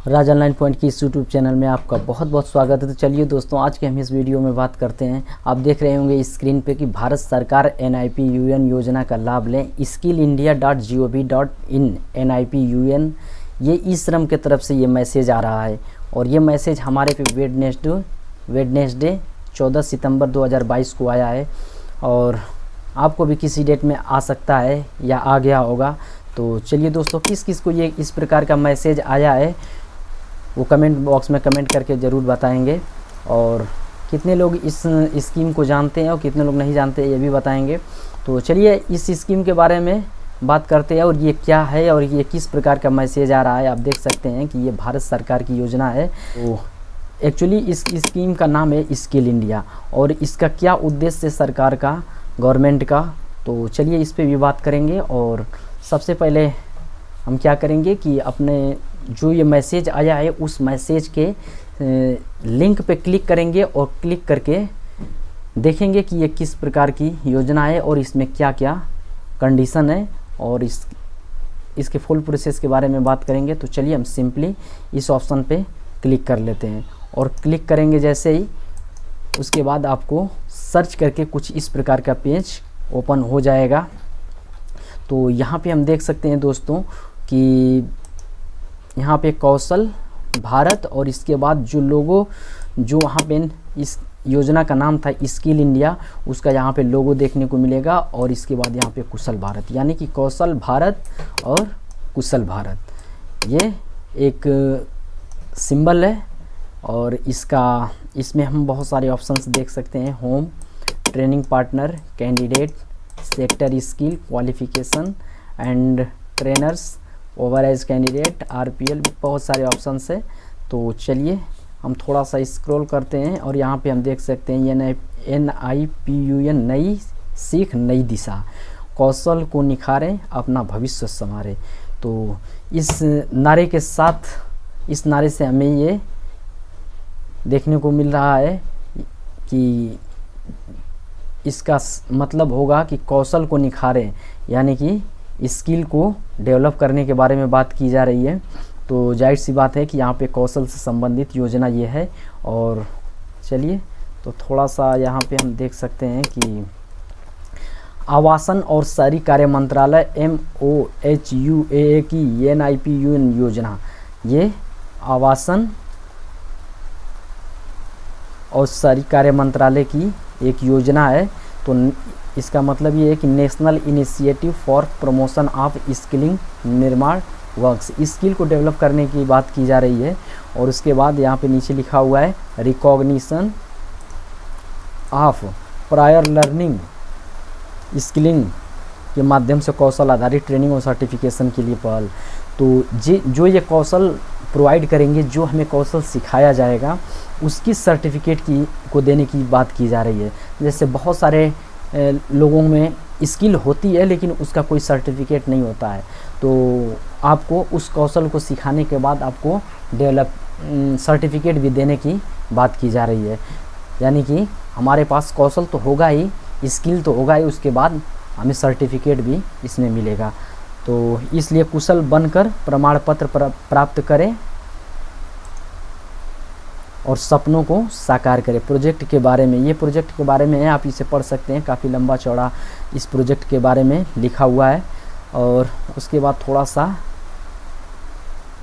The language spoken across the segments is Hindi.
राज ऑनलाइन पॉइंट की इस यूट्यूब चैनल में आपका बहुत बहुत स्वागत है। तो चलिए दोस्तों, आज के हम इस वीडियो में बात करते हैं। आप देख रहे होंगे स्क्रीन पे कि भारत सरकार NIPUN योजना का लाभ लें। skillindia.gov.in NIPUN ये ई श्रम की तरफ से ये मैसेज आ रहा है और ये मैसेज हमारे पे वेडनेसडे 14 सितंबर 2022 को आया है और आपको भी किसी डेट में आ सकता है या आ गया होगा। तो चलिए दोस्तों, किस किस को ये इस प्रकार का मैसेज आया है वो कमेंट बॉक्स में कमेंट करके ज़रूर बताएंगे, और कितने लोग इस स्कीम को जानते हैं और कितने लोग नहीं जानते ये भी बताएंगे। तो चलिए इस स्कीम के बारे में बात करते हैं और ये क्या है और ये किस प्रकार का मैसेज आ रहा है। आप देख सकते हैं कि ये भारत सरकार की योजना है। तो एक्चुअली इस स्कीम का नाम है स्किल इंडिया और इसका क्या उद्देश्य है सरकार का, गवर्नमेंट का, तो चलिए इस पे भी बात करेंगे। और सबसे पहले हम क्या करेंगे कि अपने जो ये मैसेज आया है उस मैसेज के लिंक पे क्लिक करेंगे और क्लिक करके देखेंगे कि ये किस प्रकार की योजना है और इसमें क्या क्या कंडीशन है और इसके फुल प्रोसेस के बारे में बात करेंगे। तो चलिए हम सिंपली इस ऑप्शन पे क्लिक कर लेते हैं और क्लिक करेंगे जैसे ही, उसके बाद आपको सर्च करके कुछ इस प्रकार का पेज ओपन हो जाएगा। तो यहाँ पे हम देख सकते हैं दोस्तों कि यहाँ पे कौशल भारत और इसके बाद जो लोगो जो वहाँ पे इस योजना का नाम था स्किल इंडिया, उसका यहाँ पे लोगो देखने को मिलेगा और इसके बाद यहाँ पे कुशल भारत, यानी कि कौशल भारत और कुशल भारत, ये एक सिंबल है। और इसमें हम बहुत सारे ऑप्शंस देख सकते हैं, home, training partner, candidate, sector, skill, qualification and trainers, overage candidate, RPL, बहुत सारे ऑप्शंस है। तो चलिए हम थोड़ा सा स्क्रॉल करते हैं और यहाँ पे हम देख सकते हैं NIPUN नई सीख नई दिशा, कौशल को निखारें अपना भविष्य संवारें। तो इस नारे के साथ, इस नारे से हमें ये देखने को मिल रहा है कि इसका मतलब होगा कि कौशल को निखारें, यानी कि स्किल को डेवलप करने के बारे में बात की जा रही है। तो जाहिर सी बात है कि यहाँ पे कौशल से संबंधित योजना ये है। और चलिए तो थोड़ा सा यहाँ पे हम देख सकते हैं कि आवासन और शहरी कार्य मंत्रालय MOHUAA की NIPUN योजना, ये आवासन और शहरी कार्य मंत्रालय की एक योजना है। तो इसका मतलब ये है कि national initiative for promotion of skilling निर्माण वर्क्स, स्किल को डेवलप करने की बात की जा रही है। और उसके बाद यहाँ पे नीचे लिखा हुआ है recognition of prior learning skilling के माध्यम से कौशल आधारित ट्रेनिंग और सर्टिफिकेशन के लिए पहल। तो जो ये कौशल प्रोवाइड करेंगे, जो हमें कौशल सिखाया जाएगा, उसकी सर्टिफिकेट को देने की बात की जा रही है। जैसे बहुत सारे लोगों में स्किल होती है लेकिन उसका कोई सर्टिफिकेट नहीं होता है, तो आपको उस कौशल को सिखाने के बाद आपको सर्टिफिकेट भी देने की बात की जा रही है। यानी कि हमारे पास कौशल तो होगा ही, स्किल तो होगा ही, उसके बाद हमें सर्टिफिकेट भी इसमें मिलेगा। तो इसलिए कुशल बनकर प्रमाण पत्र प्राप्त करें और सपनों को साकार करें। प्रोजेक्ट के बारे में, ये प्रोजेक्ट के बारे में है, आप इसे पढ़ सकते हैं, काफ़ी लंबा चौड़ा इस प्रोजेक्ट के बारे में लिखा हुआ है। और उसके बाद थोड़ा सा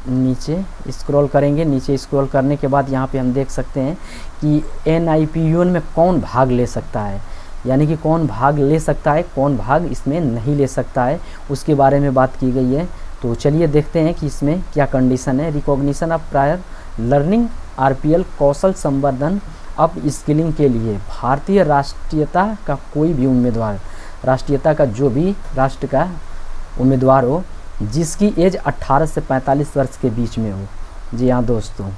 नीचे स्क्रॉल करेंगे। नीचे स्क्रॉल करने के बाद यहाँ पे हम देख सकते हैं कि NIPUN में कौन भाग ले सकता है, यानी कि कौन भाग ले सकता है, कौन भाग इसमें नहीं ले सकता है, उसके बारे में बात की गई है। तो चलिए देखते हैं कि इसमें क्या कंडीशन है। Recognition of prior learning RPL, कौशल संवर्धन अप स्किलिंग के लिए भारतीय राष्ट्रीयता का कोई भी उम्मीदवार, राष्ट्रीयता का जो भी राष्ट्र का उम्मीदवार हो, जिसकी एज 18 से 45 वर्ष के बीच में हो। जी हाँ दोस्तों,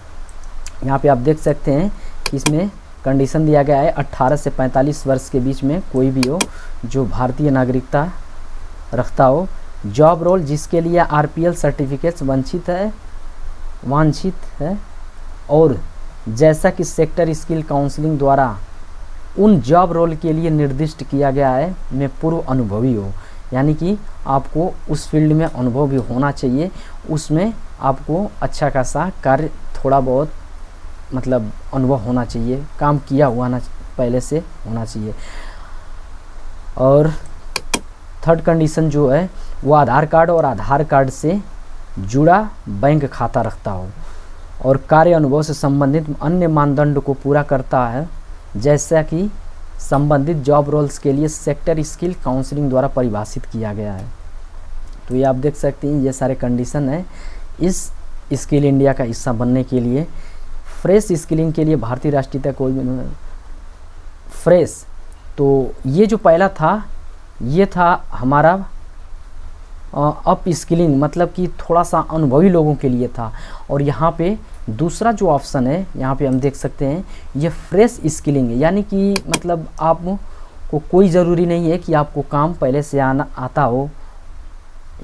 यहाँ पे आप देख सकते हैं कि इसमें कंडीशन दिया गया है 18 से 45 वर्ष के बीच में कोई भी हो जो भारतीय नागरिकता रखता हो। जॉब रोल जिसके लिए RPL सर्टिफिकेट्स वांछित है और जैसा कि सेक्टर स्किल काउंसलिंग द्वारा उन जॉब रोल के लिए निर्दिष्ट किया गया है में पूर्व अनुभवी हो, यानी कि आपको उस फील्ड में अनुभव भी होना चाहिए, उसमें आपको अच्छा खासा कार्य थोड़ा बहुत मतलब अनुभव होना चाहिए, काम किया हुआ ना पहले से होना चाहिए। और थर्ड कंडीशन जो है वो आधार कार्ड और आधार कार्ड से जुड़ा बैंक खाता रखता हो और कार्य अनुभव से संबंधित अन्य मानदंड को पूरा करता है, जैसा कि संबंधित जॉब रोल्स के लिए सेक्टर स्किल काउंसलिंग द्वारा परिभाषित किया गया है। तो ये आप देख सकते हैं, ये सारे कंडीशन है इस स्किल इंडिया का हिस्सा बनने के लिए। फ्रेश स्किलिंग के लिए भारतीय राष्ट्रीयता कोई फ्रेश, तो ये जो पहला था ये था हमारा अप स्किलिंग, मतलब कि थोड़ा सा अनुभवी लोगों के लिए था। और यहाँ पे दूसरा जो ऑप्शन है यहाँ पे हम देख सकते हैं ये फ्रेश स्किलिंग है, यानी कि मतलब आपको कोई ज़रूरी नहीं है कि आपको काम पहले से आना आता हो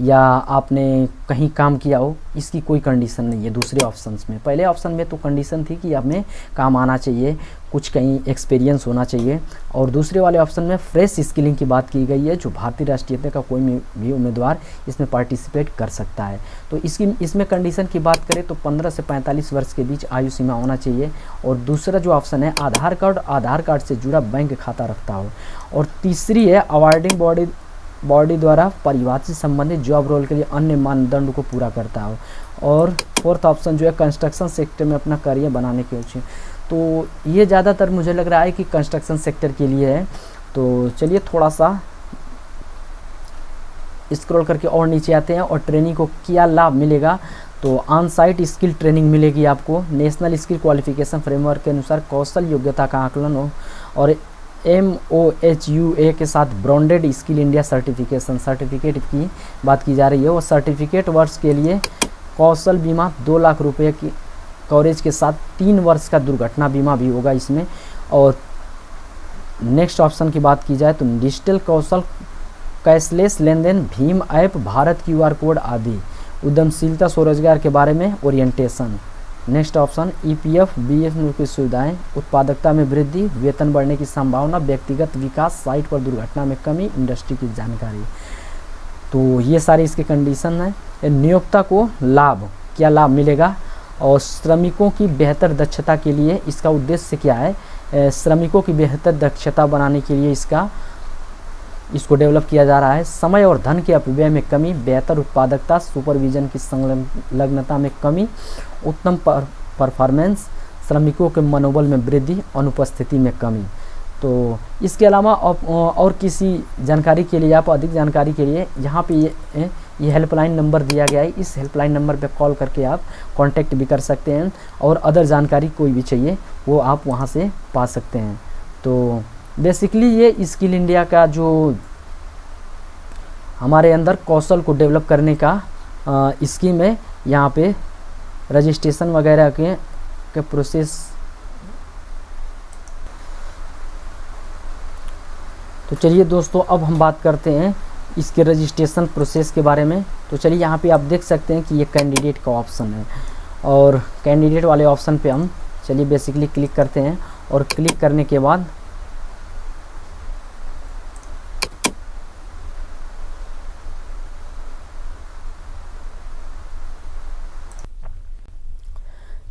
या आपने कहीं काम किया हो, इसकी कोई कंडीशन नहीं है दूसरे ऑप्शंस में। पहले ऑप्शन में तो कंडीशन थी कि आपने काम आना चाहिए, कुछ कहीं एक्सपीरियंस होना चाहिए, और दूसरे वाले ऑप्शन में फ्रेश स्किलिंग की बात की गई है, जो भारतीय राष्ट्रीयता का कोई भी उम्मीदवार इसमें पार्टिसिपेट कर सकता है। तो इसमें कंडीशन की बात करें तो 15 से 45 वर्ष के बीच आयु सीमा होना चाहिए। और दूसरा जो ऑप्शन है आधार कार्ड से जुड़ा बैंक खाता रखता हो। और तीसरी है अवार्डिंग बॉडी द्वारा परिभाषित संबंधित जॉब रोल के लिए अन्य मानदंड को पूरा करता हो। और फोर्थ ऑप्शन जो है कंस्ट्रक्शन सेक्टर में अपना करियर बनाने के लिए। तो ये ज़्यादातर मुझे लग रहा है कि कंस्ट्रक्शन सेक्टर के लिए है। तो चलिए थोड़ा सा स्क्रॉल करके और नीचे आते हैं। और ट्रेनिंग को क्या लाभ मिलेगा, तो ऑन साइट स्किल ट्रेनिंग मिलेगी आपको, नेशनल स्किल क्वालिफिकेशन फ्रेमवर्क के अनुसार कौशल योग्यता का आकलन हो, और MOHUA के साथ ब्रांडेड स्किल इंडिया सर्टिफिकेट की बात की जा रही है। वो सर्टिफिकेट वर्ष के लिए कौशल बीमा 2 लाख रुपए की कवरेज के साथ 3 वर्ष का दुर्घटना बीमा भी होगा इसमें। और नेक्स्ट ऑप्शन की बात की जाए तो डिजिटल कौशल, कैशलेस लेन देन, भीम ऐप, भारत QR कोड आदि, उद्यमशीलता स्वरोजगार के बारे में orientation. Next option EPF BF की सुविधाएं, उत्पादकता में वृद्धि, वेतन बढ़ने की संभावना, व्यक्तिगत विकास, साइट पर दुर्घटना में कमी, इंडस्ट्री की जानकारी। तो ये सारे इसके कंडीशन हैं। नियोक्ता को क्या लाभ मिलेगा, और श्रमिकों की बेहतर दक्षता के लिए इसका उद्देश्य क्या है, श्रमिकों की बेहतर दक्षता बनाने के लिए इसको डेवलप किया जा रहा है। समय और धन के अपव्यय में कमी, बेहतर उत्पादकता, सुपरविजन की संलग्नता में कमी, उत्तम परफॉर्मेंस, श्रमिकों के मनोबल में वृद्धि, अनुपस्थिति में कमी। तो इसके अलावा और किसी जानकारी के लिए, आप अधिक जानकारी के लिए यहाँ पे ये हेल्पलाइन नंबर दिया गया है, इस हेल्पलाइन नंबर पे कॉल करके आप कांटेक्ट भी कर सकते हैं, और अदर जानकारी कोई भी चाहिए वो आप वहाँ से पा सकते हैं। तो बेसिकली ये स्किल इंडिया का जो हमारे अंदर कौशल को डेवलप करने का स्कीम है, यहाँ पे रजिस्ट्रेशन वगैरह के प्रोसेस। तो चलिए दोस्तों अब हम बात करते हैं इसके रजिस्ट्रेशन प्रोसेस के बारे में। तो चलिए यहाँ पे आप देख सकते हैं कि ये कैंडिडेट का ऑप्शन है, और कैंडिडेट वाले ऑप्शन पे हम चलिए बेसिकली क्लिक करते हैं। और क्लिक करने के बाद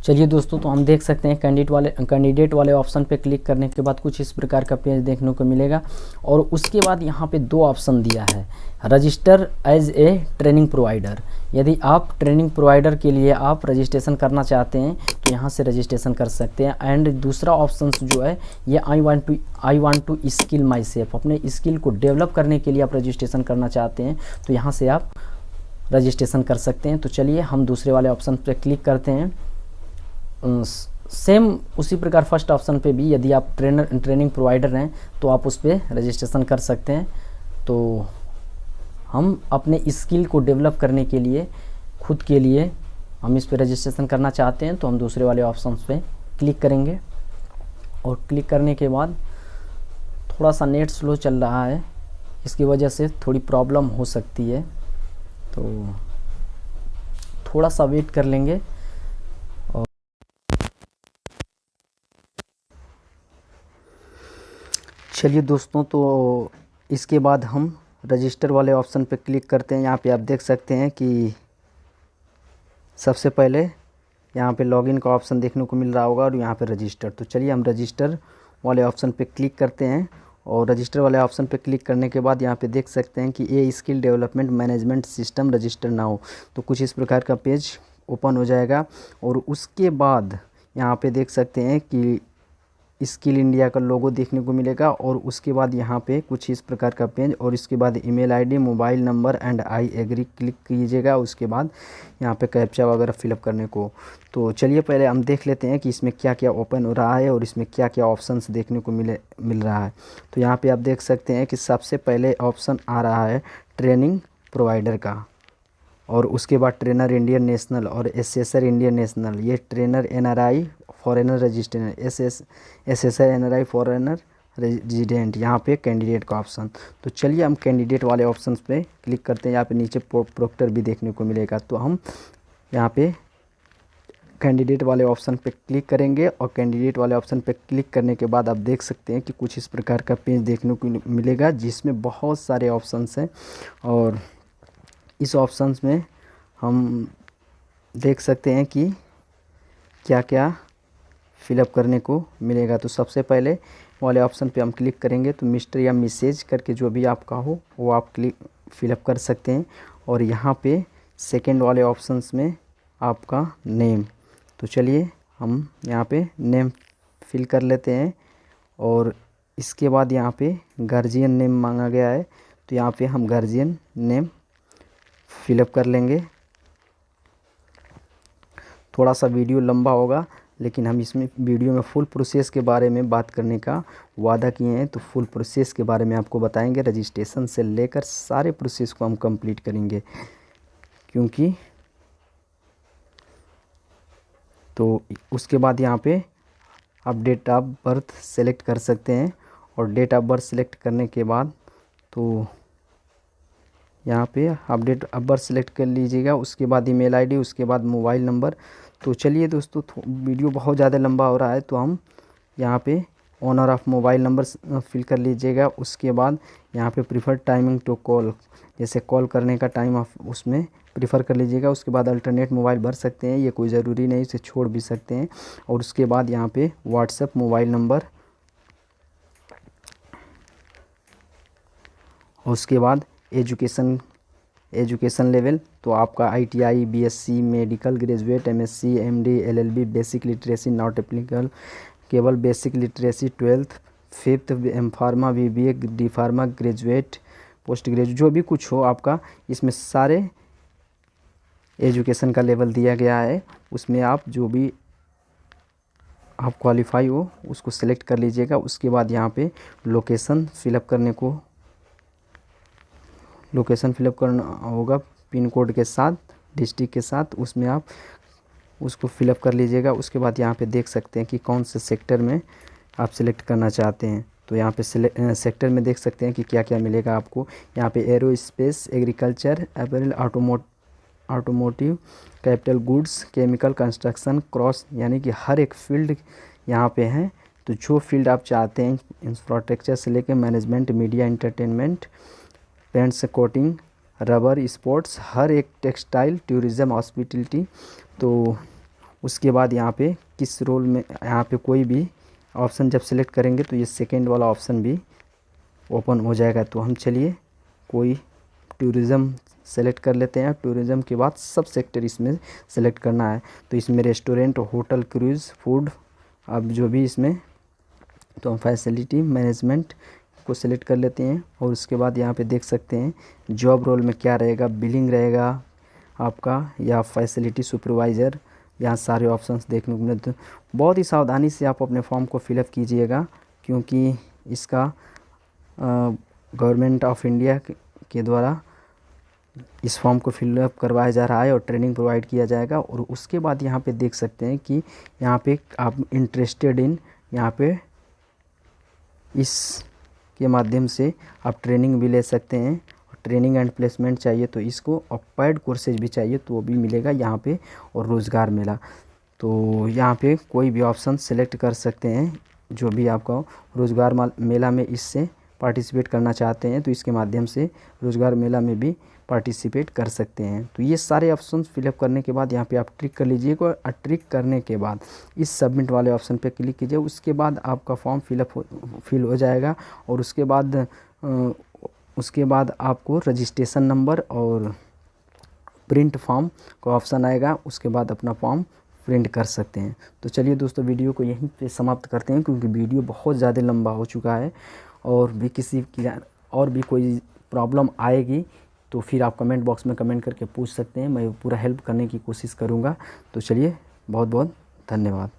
चलिए दोस्तों, तो हम देख सकते हैं कैंडिडेट वाले ऑप्शन पे क्लिक करने के बाद कुछ इस प्रकार का पेज देखने को मिलेगा। और उसके बाद यहाँ पे 2 ऑप्शन दिया है, register as a training provider. यदि आप ट्रेनिंग प्रोवाइडर के लिए आप रजिस्ट्रेशन करना चाहते हैं तो यहाँ से रजिस्ट्रेशन कर सकते हैं। एंड दूसरा ऑप्शन जो है ये I want to skill myself, अपने स्किल को डेवलप करने के लिए आप रजिस्ट्रेशन करना चाहते हैं तो यहाँ से आप रजिस्ट्रेशन कर सकते हैं। तो चलिए हम दूसरे वाले ऑप्शन पर क्लिक करते हैं। सेम उसी प्रकार फर्स्ट ऑप्शन पे भी यदि आप ट्रेनिंग प्रोवाइडर हैं तो आप उस पर रजिस्ट्रेशन कर सकते हैं। तो हम अपने स्किल को डेवलप करने के लिए खुद के लिए हम इस पर रजिस्ट्रेशन करना चाहते हैं तो हम दूसरे वाले ऑप्शन पे क्लिक करेंगे। और क्लिक करने के बाद थोड़ा सा नेट स्लो चल रहा है, इसकी वजह से थोड़ी प्रॉब्लम हो सकती है, तो थोड़ा सा वेट कर लेंगे। चलिए दोस्तों, तो इसके बाद हम रजिस्टर वाले ऑप्शन पे क्लिक करते हैं। यहाँ पे आप देख सकते हैं कि सबसे पहले यहाँ पे लॉगिन का ऑप्शन देखने को मिल रहा होगा और यहाँ पे रजिस्टर। तो चलिए हम रजिस्टर वाले ऑप्शन पे क्लिक करते हैं और रजिस्टर वाले ऑप्शन पे क्लिक करने के बाद यहाँ पे देख सकते हैं कि a skill development management system register now. तो कुछ इस प्रकार का पेज ओपन हो जाएगा और उसके बाद यहाँ पे देख सकते हैं कि स्किल इंडिया का लोगो देखने को मिलेगा और उसके बाद यहाँ पे कुछ इस प्रकार का पेज और इसके बाद email ID, mobile number and I agree click कीजिएगा। उसके बाद यहाँ पे कैप्चा वगैरह फिलअप करने को। तो चलिए पहले हम देख लेते हैं कि इसमें क्या क्या ओपन हो रहा है और इसमें क्या क्या ऑप्शंस देखने को मिल रहा है। तो यहाँ पे आप देख सकते हैं कि सबसे पहले ऑप्शन आ रहा है ट्रेनिंग प्रोवाइडर का और उसके बाद ट्रेनर इंडियन नेशनल और एसेसर इंडियन नेशनल। ये trainer NRI foreigner registration, assessor NRI foreigner resident, यहाँ पे कैंडिडेट का ऑप्शन। तो चलिए हम कैंडिडेट वाले ऑप्शन पे क्लिक करते हैं। यहाँ पे नीचे प्रोक्टर भी देखने को मिलेगा। तो हम यहाँ पे कैंडिडेट वाले ऑप्शन पे क्लिक करेंगे और कैंडिडेट वाले ऑप्शन पे क्लिक करने के बाद आप देख सकते हैं कि कुछ इस प्रकार का पेज देखने को मिलेगा जिसमें बहुत सारे ऑप्शंस हैं और इस ऑप्शंस में हम देख सकते हैं कि क्या क्या फिलअप करने को मिलेगा। तो सबसे पहले वाले ऑप्शन पे हम क्लिक करेंगे तो मिस्टर या मिसेज करके जो भी आपका हो वो आप फिलअप कर सकते हैं। और यहाँ पे सेकंड वाले ऑप्शंस में आपका नेम। तो चलिए हम यहाँ पे नेम फिल कर लेते हैं और इसके बाद यहाँ पे गार्जियन नेम मांगा गया है तो यहाँ पे हम गार्जियन नेम फिलअप कर लेंगे। थोड़ा सा वीडियो लंबा होगा लेकिन हम इसमें वीडियो में फुल प्रोसेस के बारे में बात करने का वादा किए हैं। तो फुल प्रोसेस के बारे में आपको बताएंगे, रजिस्ट्रेशन से लेकर सारे प्रोसेस को हम कंप्लीट करेंगे क्योंकि तो उसके बाद यहाँ पे आप डेट ऑफ बर्थ सेलेक्ट कर सकते हैं और डेट ऑफ बर्थ सेलेक्ट करने के बाद तो यहाँ पे आप डेट ऑफ बर्थ सेलेक्ट कर लीजिएगा। उसके बाद ईमेल आईडी, उसके बाद मोबाइल नंबर। तो चलिए दोस्तों वीडियो बहुत ज़्यादा लंबा हो रहा है तो हम यहाँ पे owner of mobile number fill कर लीजिएगा। उसके बाद यहाँ पे प्रीफर्ड टाइमिंग टू कॉल, जैसे कॉल करने का टाइम आप उसमें प्रीफर कर लीजिएगा। उसके बाद अल्टरनेट मोबाइल भर सकते हैं, ये कोई ज़रूरी नहीं, इसे छोड़ भी सकते हैं। और उसके बाद यहाँ पे व्हाट्सएप मोबाइल नंबर और उसके बाद एजुकेशन लेवल। तो आपका ITI, BSc, medical graduate, MSc, MD, LLB, basic literacy not applicable, केवल basic literacy 12th 5th, M pharma, BBA, D pharma, graduate, post graduate, जो भी कुछ हो आपका इसमें सारे एजुकेशन का लेवल दिया गया है। उसमें आप जो भी आप क्वालिफाई हो उसको सिलेक्ट कर लीजिएगा। उसके बाद यहाँ पे लोकेशन फिलअप करना होगा पिन कोड के साथ, डिस्ट्रिक्ट के साथ, उसमें आप उसको फिलअप कर लीजिएगा। उसके बाद यहाँ पे देख सकते हैं कि कौन से सेक्टर में आप सिलेक्ट करना चाहते हैं। तो यहाँ पे सेक्टर में देख सकते हैं कि क्या क्या मिलेगा आपको। यहाँ पे aerospace, agriculture, apparel, automotive, capital goods, chemical, construction, cross, यानी कि हर एक फील्ड यहाँ पे है। तो जो फील्ड आप चाहते हैं, इंफ्रास्ट्रक्चर से लेकर management, media, entertainment, paints, coating, rubber, sports, हर एक, टेक्सटाइल, टूरिज़्म, हॉस्पिटलिटी। तो उसके बाद यहाँ पे किस रोल में, यहाँ पे कोई भी ऑप्शन जब सेलेक्ट करेंगे तो ये सेकंड वाला ऑप्शन भी ओपन हो जाएगा। तो हम चलिए कोई टूरिज़्म सेलेक्ट कर लेते हैं। टूरिज़्म के बाद सब सेक्टर इसमें सेलेक्ट करना है। तो इसमें रेस्टोरेंट, होटल, क्रूज़, फूड, अब जो भी इसमें, तो हम फैसिलिटी मैनेजमेंट को सिलेक्ट कर लेते हैं। और उसके बाद यहाँ पे देख सकते हैं जॉब रोल में क्या रहेगा, बिलिंग रहेगा आपका या फैसिलिटी सुपरवाइज़र, यहाँ सारे ऑप्शंस देखने को मिलते हैं। बहुत ही सावधानी से आप अपने फॉर्म को फिलअप कीजिएगा क्योंकि इसका गवर्नमेंट ऑफ इंडिया के द्वारा इस फॉर्म को फिलअप करवाया जा रहा है और ट्रेनिंग प्रोवाइड किया जाएगा। और उसके बाद यहाँ पे देख सकते हैं कि यहाँ पे आप इंटरेस्टेड इन, यहाँ पे इस के माध्यम से आप ट्रेनिंग भी ले सकते हैं। ट्रेनिंग एंड प्लेसमेंट चाहिए तो इसको, और पेड कोर्सेज भी चाहिए तो वो भी मिलेगा यहाँ पे, और रोज़गार मेला। तो यहाँ पे कोई भी ऑप्शन सेलेक्ट कर सकते हैं जो भी आपका रोज़गार मेला में इससे पार्टिसिपेट करना चाहते हैं तो इसके माध्यम से रोज़गार मेला में भी पार्टिसिपेट कर सकते हैं। तो ये सारे ऑप्शन फिलअप करने के बाद यहाँ पे आप ट्रिक कर लीजिएगा और ट्रिक करने के बाद इस सबमिट वाले ऑप्शन पे क्लिक कीजिए। उसके बाद आपका फॉर्म फिल हो जाएगा और उसके बाद आपको रजिस्ट्रेशन नंबर और प्रिंट फॉर्म का ऑप्शन आएगा, उसके बाद अपना फॉर्म प्रिंट कर सकते हैं। तो चलिए दोस्तों, वीडियो को यहीं पे समाप्त करते हैं क्योंकि वीडियो बहुत ज़्यादा लंबा हो चुका है। और भी किसी की और भी कोई प्रॉब्लम आएगी तो फिर आप कमेंट बॉक्स में कमेंट करके पूछ सकते हैं, मैं पूरा हेल्प करने की कोशिश करूँगा। तो चलिए, बहुत बहुत धन्यवाद।